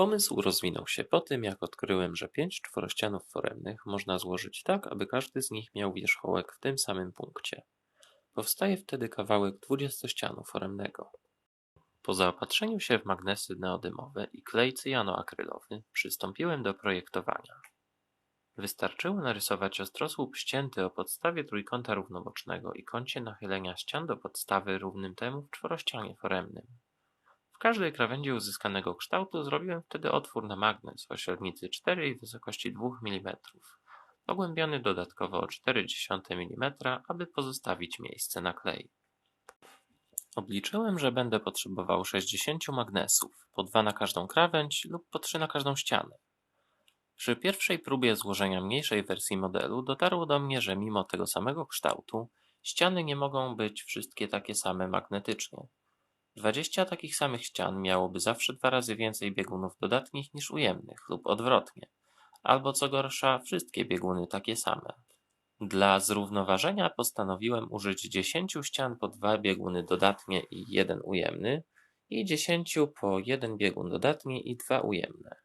Pomysł rozwinął się po tym, jak odkryłem, że 5 czworościanów foremnych można złożyć tak, aby każdy z nich miał wierzchołek w tym samym punkcie. Powstaje wtedy kawałek dwudziestościanu foremnego. Po zaopatrzeniu się w magnesy neodymowe i klej cyjanoakrylowy przystąpiłem do projektowania. Wystarczyło narysować ostrosłup ścięty o podstawie trójkąta równobocznego i kącie nachylenia ścian do podstawy równym temu w czworościanie foremnym. W każdej krawędzi uzyskanego kształtu zrobiłem wtedy otwór na magnes o średnicy 4 i wysokości 2 mm, pogłębiony dodatkowo o 0,4 mm, aby pozostawić miejsce na klej. Obliczyłem, że będę potrzebował 60 magnesów, po 2 na każdą krawędź lub po 3 na każdą ścianę. Przy pierwszej próbie złożenia mniejszej wersji modelu dotarło do mnie, że mimo tego samego kształtu, ściany nie mogą być wszystkie takie same magnetycznie. 20 takich samych ścian miałoby zawsze 2 razy więcej biegunów dodatnich niż ujemnych lub odwrotnie, albo co gorsza, wszystkie bieguny takie same. Dla zrównoważenia postanowiłem użyć 10 ścian po 2 bieguny dodatnie i 1 ujemny i 10 po 1 biegun dodatni i 2 ujemne.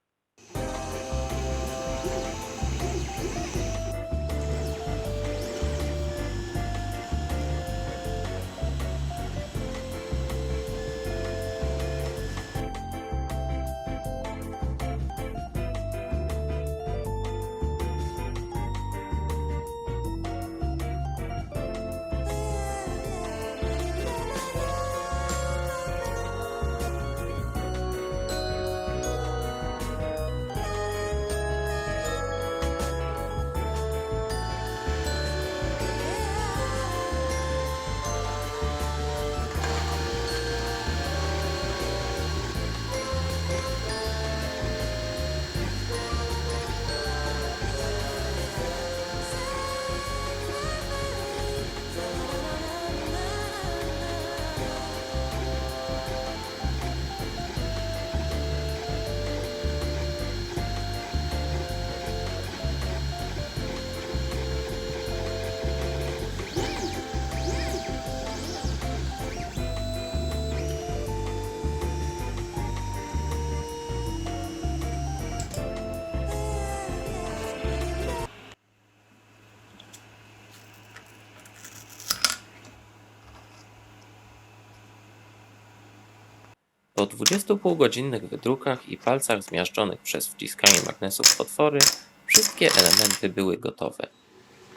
Po 20 półgodzinnych wydrukach i palcach zmiażdżonych przez wciskanie magnesów w otwory, wszystkie elementy były gotowe.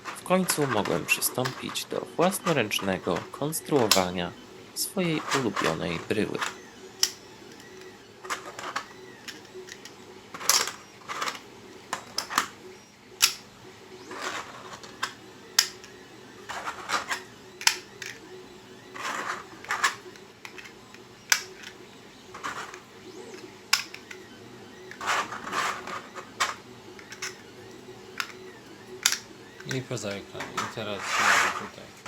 W końcu mogłem przystąpić do własnoręcznego konstruowania swojej ulubionej bryły. I poza ekran. I teraz tutaj.